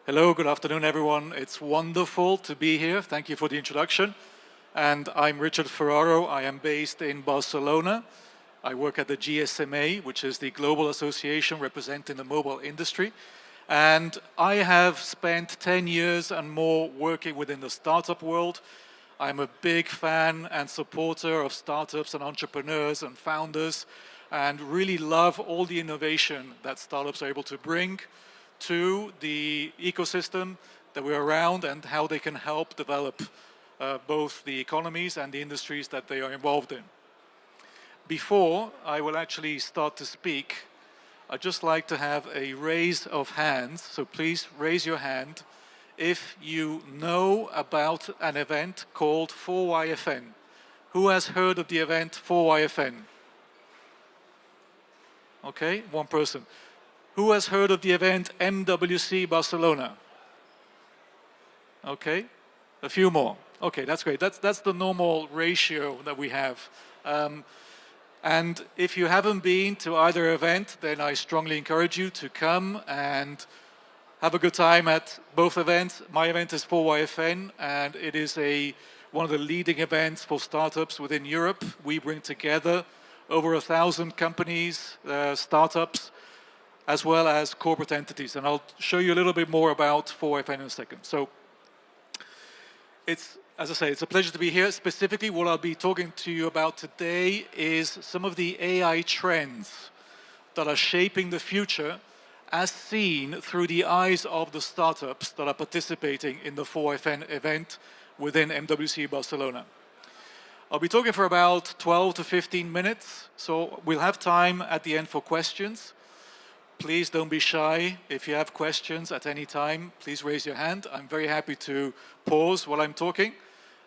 Hello, good afternoon, everyone. It's wonderful to be here. Thank you for the introduction. And I'm Richard Ferraro. I am based in Barcelona. I work at the GSMA, which is the global association representing the mobile industry. And I have spent 10 years and more working within the startup world. I'm a big fan and supporter of startups and entrepreneurs and founders, and really love all the innovation that startups are able to bring to the ecosystem that we're around and how they can help develop both the economies and the industries that they are involved in. Before I will actually start to speak, I'd just like to have a raise of hands. So please raise your hand if you know about an event called 4YFN. Who has heard of the event 4YFN? Okay, one person. Who has heard of the event MWC Barcelona? Okay, a few more. Okay, that's great. That's the normal ratio that we have. And if you haven't been to either event, then I strongly encourage you to come and have a good time at both events. My event is 4YFN, and it is one of the leading events for startups within Europe. We bring together over 1,000 companies, startups, as well as corporate entities. And I'll show you a little bit more about 4YFN in a second. So as I say, it's a pleasure to be here. Specifically, what I'll be talking to you about today is some of the AI trends that are shaping the future as seen through the eyes of the startups that are participating in the 4YFN event within MWC Barcelona. I'll be talking for about 12 to 15 minutes, so we'll have time at the end for questions. Please don't be shy. If you have questions at any time, please raise your hand. I'm very happy to pause while I'm talking,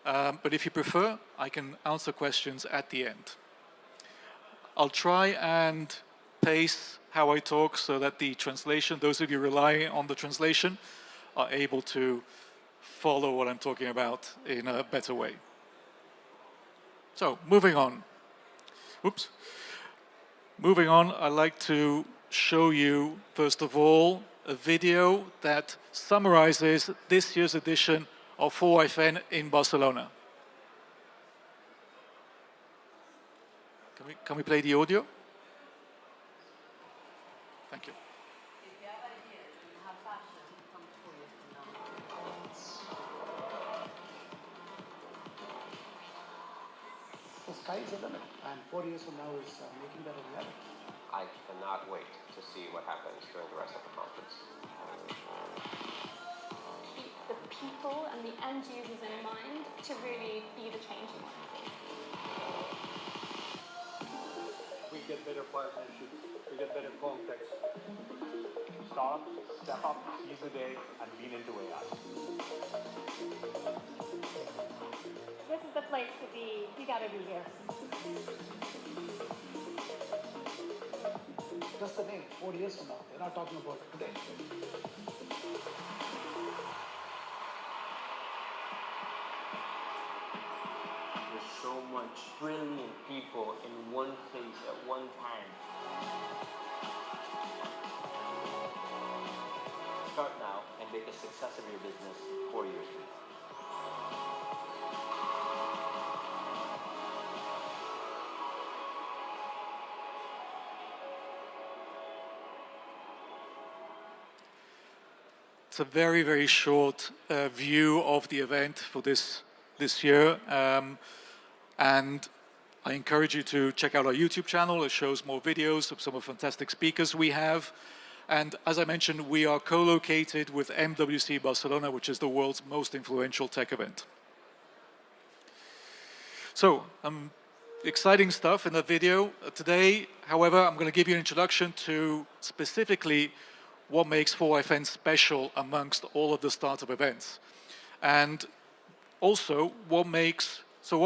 but if you prefer, I can answer questions at the end. I'll try and pace how I talk so that the translation, those of you relying on the translation, are able to follow what I'm talking about in a better way. So, moving on. Oops. Moving on, I'd like to show you, first of all, a video that summarizes this year's edition of 4YFN in Barcelona. Can we play the audio? Thank you. If you have ideas and you have passion, come to 4 years from now. The sky is the limit, and 4 years from now is making that a reality. I cannot wait to see what happens during the rest of the conference. Keep the people and the end users in mind to really be the change you want to see. We get better partnerships, we get better context. Start, step up, seize the day, and lean into AI. This is the place to be. You gotta be here. Just the name, 4 years from now. They're not talking about today. There's so much brilliant people in one place at one time. Start now and make a success of your business 4 years from now. It's a very, very short view of the event for this year. And I encourage you to check out our YouTube channel. It shows more videos of some of the fantastic speakers we have. And as I mentioned, we are co-located with MWC Barcelona, which is the world's most influential tech event. So, exciting stuff in the video. Today, however, I'm going to give you an introduction to specifically what makes 4YFN special amongst all of the startup events. And also, what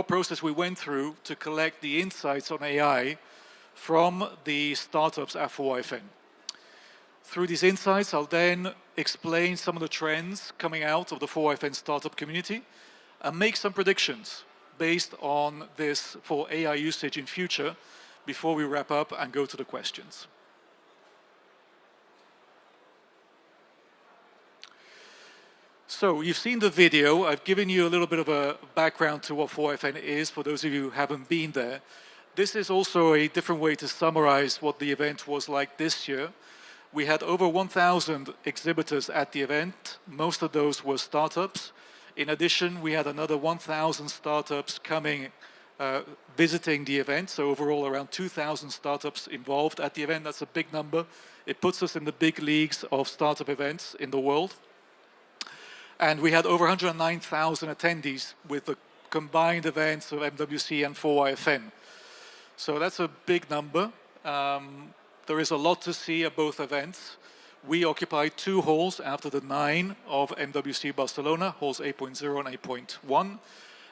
process we went through to collect the insights on AI from the startups at 4YFN. Through these insights, I'll then explain some of the trends coming out of the 4YFN startup community and make some predictions based on this for AI usage in future before we wrap up and go to the questions. So you've seen the video. I've given you a little bit of a background to what 4FN is for those of you who haven't been there. This is also a different way to summarize what the event was like this year. We had over 1,000 exhibitors at the event. Most of those were startups. In addition, we had another 1,000 startups coming, visiting the event. So overall, around 2,000 startups involved at the event. That's a big number. It puts us in the big leagues of startup events in the world. And we had over 109,000 attendees with the combined events of MWC and 4YFN. So that's a big number. There is a lot to see at both events. We occupy 2 halls after the 9 of MWC Barcelona, halls 8.0 and 8.1.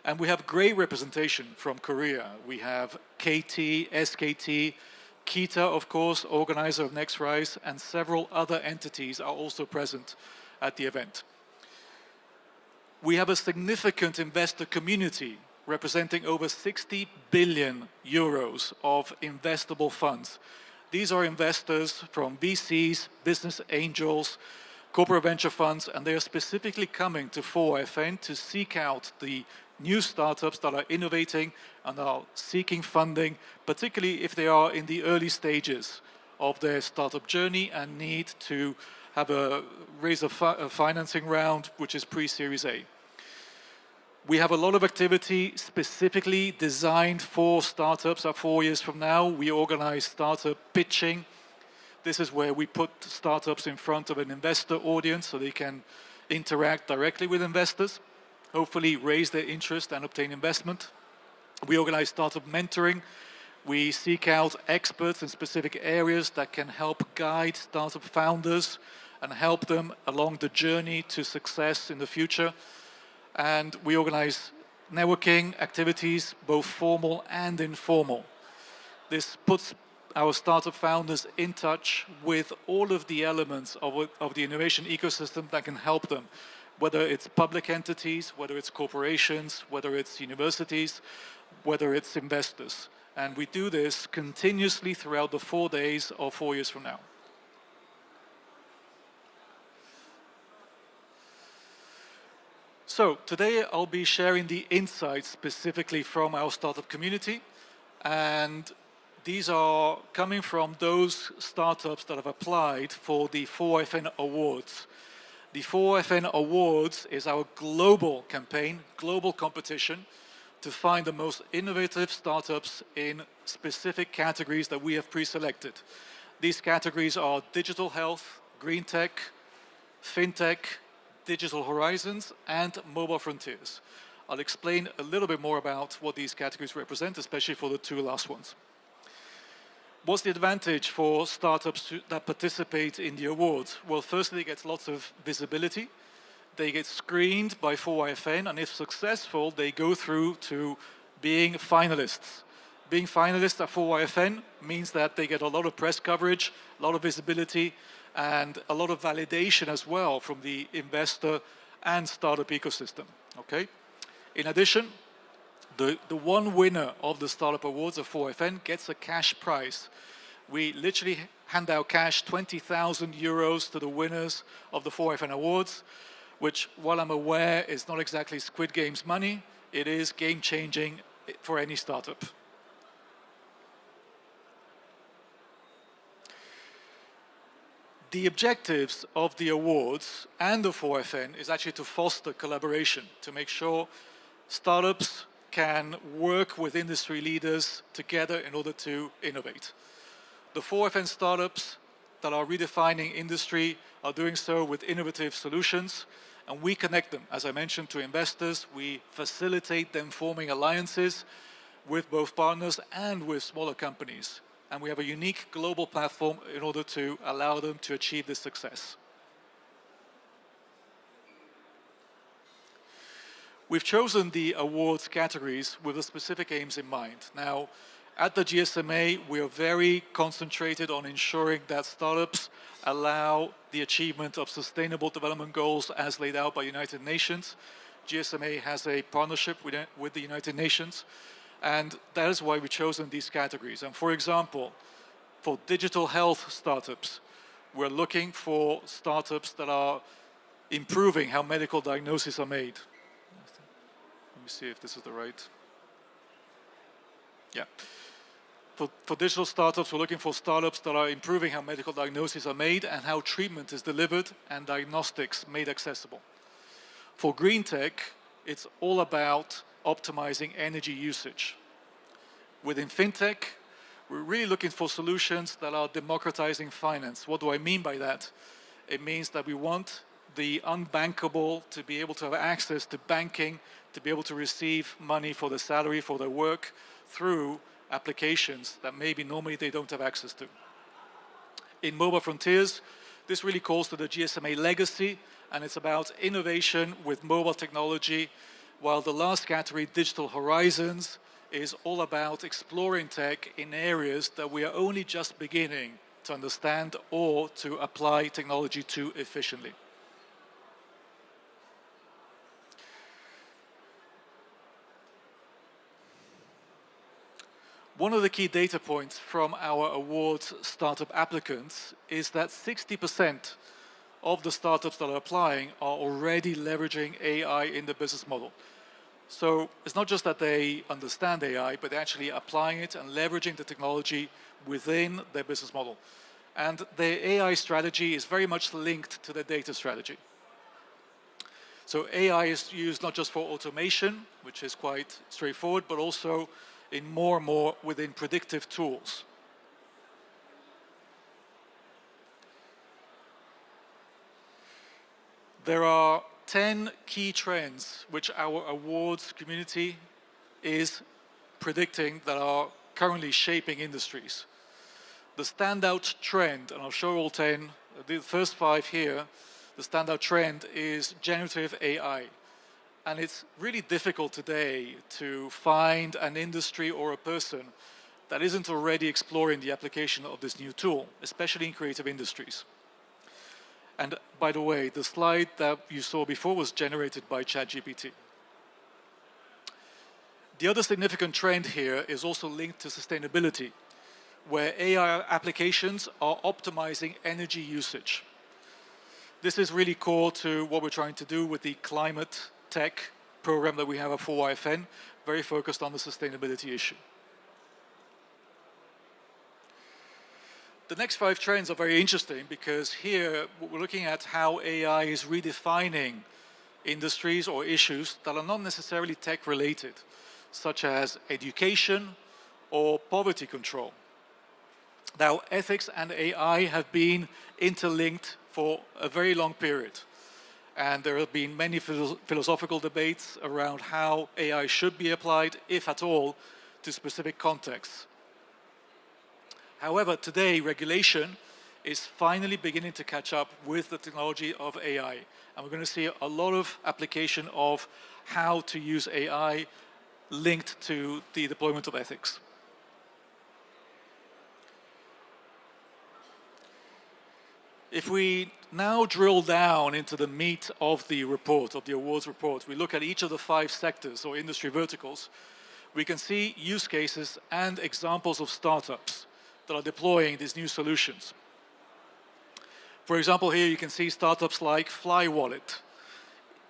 And we have great representation from Korea. We have KT, SKT, Kita, of course, organizer of Next Rise, and several other entities are also present at the event. We have a significant investor community representing over 60 billion euros of investable funds. These are investors from VCs, business angels, corporate venture funds, and they are specifically coming to 4FN to seek out the new startups that are innovating and are seeking funding, particularly if they are in the early stages of their startup journey and need to have raise a financing round, which is pre-Series A. We have a lot of activity specifically designed for startups. 4 years from now, we organize startup pitching. This is where we put startups in front of an investor audience so they can interact directly with investors, hopefully raise their interest and obtain investment. We organize startup mentoring. We seek out experts in specific areas that can help guide startup founders and help them along the journey to success in the future. And we organize networking activities, both formal and informal. This puts our startup founders in touch with all of the elements of the innovation ecosystem that can help them, whether it's public entities, whether it's corporations, whether it's universities, whether it's investors. And we do this continuously throughout the 4 days of 4 years from now. So today I'll be sharing the insights specifically from our startup community, and these are coming from those startups that have applied for the 4FN Awards. The 4FN Awards is our global campaign, global competition to find the most innovative startups in specific categories that we have pre-selected. These categories are digital health, green tech, fintech, digital horizons, and mobile frontiers. I'll explain a little bit more about what these categories represent, especially for the 2 last ones. What's the advantage for startups that participate in the awards? Well, firstly, they get lots of visibility. They get screened by 4YFN, and if successful, they go through to being finalists. Being finalists at 4YFN means that they get a lot of press coverage, a lot of visibility, and a lot of validation as well from the investor and startup ecosystem, okay? In addition, the one winner of the Startup Awards of 4FN gets a cash prize. We literally hand out cash, 20,000 euros to the winners of the 4FN Awards, which, while I'm aware, is not exactly Squid Game's money, it is game-changing for any startup. The objectives of the awards and the 4FN is actually to foster collaboration, to make sure startups can work with industry leaders together in order to innovate. The 4FN startups that are redefining industry are doing so with innovative solutions, and we connect them, as I mentioned, to investors. We facilitate them forming alliances with both partners and with smaller companies. And we have a unique global platform in order to allow them to achieve this success. We've chosen the awards categories with the specific aims in mind. Now, at the GSMA, we are very concentrated on ensuring that startups allow the achievement of sustainable development goals as laid out by United Nations. GSMA has a partnership with the United Nations, and that is why we've chosen these categories. And for example, for digital health startups, we're looking for startups that are improving how medical diagnoses are made. Let me see if this is the right. Yeah. For digital startups, we're looking for startups that are improving how medical diagnoses are made and how treatment is delivered and diagnostics made accessible. For green tech, it's all about optimizing energy usage. Within fintech, we're really looking for solutions that are democratizing finance. What do I mean by that? It means that we want the unbankable to be able to have access to banking, to be able to receive money for their salary, for their work, through applications that maybe normally they don't have access to. In Mobile Frontiers, this really calls to the GSMA legacy, and it's about innovation with mobile technology, while the last category, Digital Horizons, is all about exploring tech in areas that we are only just beginning to understand or to apply technology to efficiently. One of the key data points from our awards startup applicants is that 60% of the startups that are applying are already leveraging AI in the business model. So it's not just that they understand AI, but they're actually applying it and leveraging the technology within their business model. And their AI strategy is very much linked to their data strategy. So AI is used not just for automation, which is quite straightforward, but also in more and more within predictive tools. There are 10 key trends which our awards community is predicting that are currently shaping industries. The standout trend, and I'll show all 10, the first 5 here, the standout trend is generative AI. And it's really difficult today to find an industry or a person that isn't already exploring the application of this new tool, especially in creative industries. And by the way, the slide that you saw before was generated by ChatGPT. The other significant trend here is also linked to sustainability, where AI applications are optimizing energy usage. This is really core to what we're trying to do with the climate tech program that we have at 4YFN, very focused on the sustainability issue. The next 5 trends are very interesting because here we're looking at how AI is redefining industries or issues that are not necessarily tech related, such as education or poverty control. Now, ethics and AI have been interlinked for a very long period. And there have been many philosophical debates around how AI should be applied, if at all, to specific contexts. However, today, regulation is finally beginning to catch up with the technology of AI. And we're going to see a lot of application of how to use AI linked to the deployment of ethics. If we now drill down into the meat of the report, of the awards report, we look at each of the 5 sectors or industry verticals, we can see use cases and examples of startups that are deploying these new solutions. For example, here you can see startups like FlyWallet,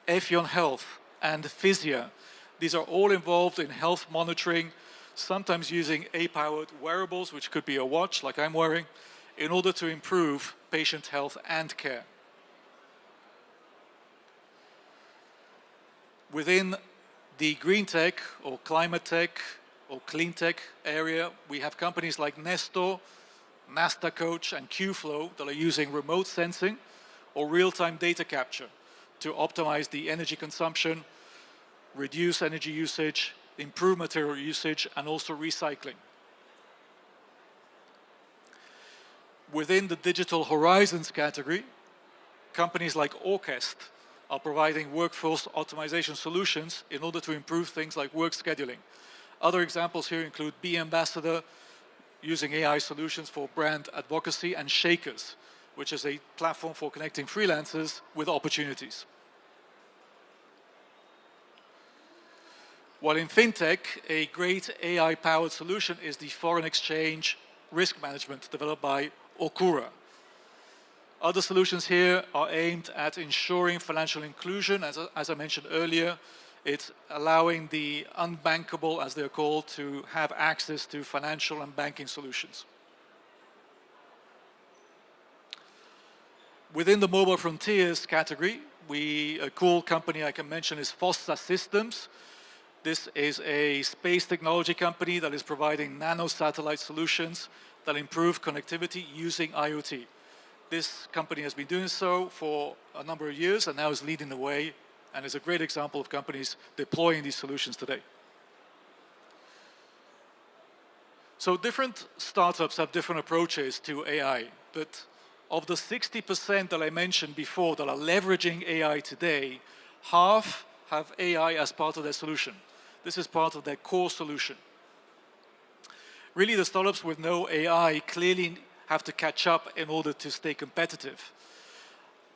Effion Health, and Physia. These are all involved in health monitoring, sometimes using AI-powered wearables, which could be a watch like I'm wearing, in order to improve patient health and care. Within the green tech or climate tech or clean tech area, we have companies like Nestor, NastaCoach, and Qflow that are using remote sensing or real-time data capture to optimize the energy consumption, reduce energy usage, improve material usage, and also recycling. Within the Digital Horizons category, companies like Orchest are providing workforce optimization solutions in order to improve things like work scheduling. Other examples here include Be Ambassador, using AI solutions for brand advocacy, and Shakers, which is a platform for connecting freelancers with opportunities. While in fintech, a great AI-powered solution is the foreign exchange risk management developed by Okura. Other solutions here are aimed at ensuring financial inclusion. As I mentioned earlier, it's allowing the unbankable, as they're called, to have access to financial and banking solutions. Within the mobile frontiers category, a cool company I can mention is Fossa Systems. This is a space technology company that is providing nano-satellite solutions that improve connectivity using IoT. This company has been doing so for a number of years and now is leading the way and is a great example of companies deploying these solutions today. So different startups have different approaches to AI, but of the 60% that I mentioned before that are leveraging AI today, half have AI as part of their solution. This is part of their core solution. Really, the startups with no AI clearly have to catch up in order to stay competitive.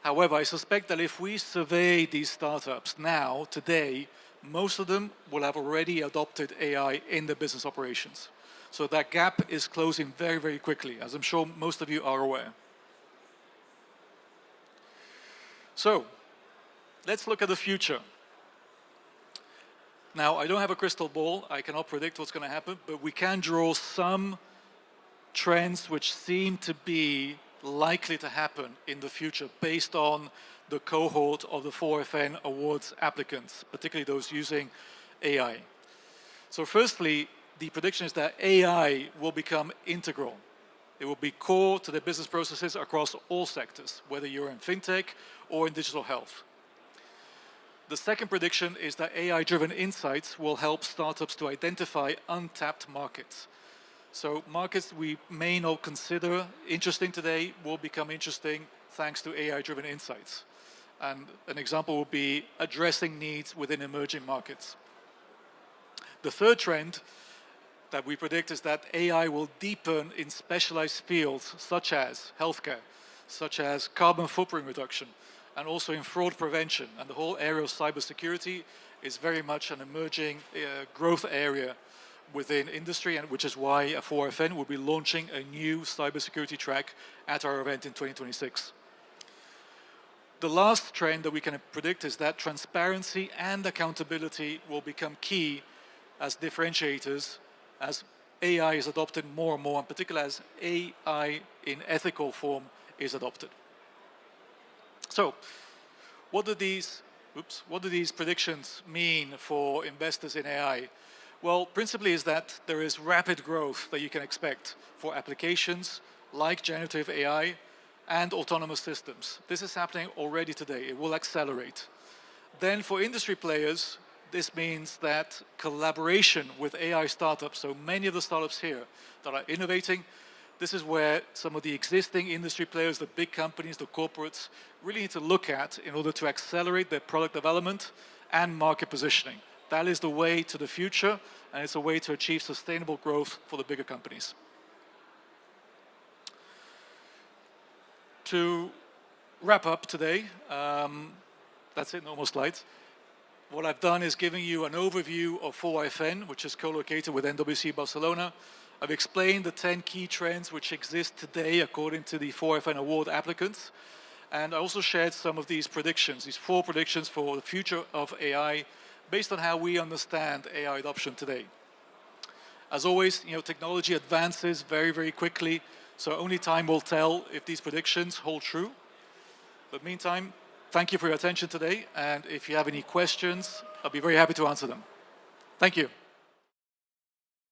However, I suspect that if we survey these startups now, today, most of them will have already adopted AI in their business operations. So that gap is closing very, very quickly, as I'm sure most of you are aware. So, let's look at the future. Now, I don't have a crystal ball, I cannot predict what's going to happen, but we can draw some trends which seem to be likely to happen in the future based on the cohort of the 4FN awards applicants, particularly those using AI. So firstly, the prediction is that AI will become integral. It will be core to their business processes across all sectors, whether you're in fintech or in digital health. The second prediction is that AI-driven insights will help startups to identify untapped markets. So markets we may not consider interesting today will become interesting thanks to AI-driven insights. And an example would be addressing needs within emerging markets. The third trend that we predict is that AI will deepen in specialized fields such as healthcare, such as carbon footprint reduction, and also in fraud prevention. And the whole area of cybersecurity is very much an emerging growth area within industry, and which is why 4FN will be launching a new cybersecurity track at our event in 2026. The last trend that we can predict is that transparency and accountability will become key as differentiators as AI is adopted more and more, in particular as AI in ethical form is adopted. So, what do these predictions mean for investors in AI? Well, principally is that there is rapid growth that you can expect for applications like generative AI and autonomous systems. This is happening already today. It will accelerate. Then for industry players, this means that collaboration with AI startups, so many of the startups here that are innovating, this is where some of the existing industry players, the big companies, the corporates, really need to look at in order to accelerate their product development and market positioning. That is the way to the future, and it's a way to achieve sustainable growth for the bigger companies. To wrap up today, that's it, no more slides. What I've done is giving you an overview of 4FN, which is co-located with NWC Barcelona. I've explained the 10 key trends which exist today according to the 4FN award applicants. And I also shared some of these predictions, these 4 predictions for the future of AI, based on how we understand AI adoption today. As always, technology advances very, very quickly, so only time will tell if these predictions hold true. But meantime, thank you for your attention today, and if you have any questions, I'll be very happy to answer them. Thank you.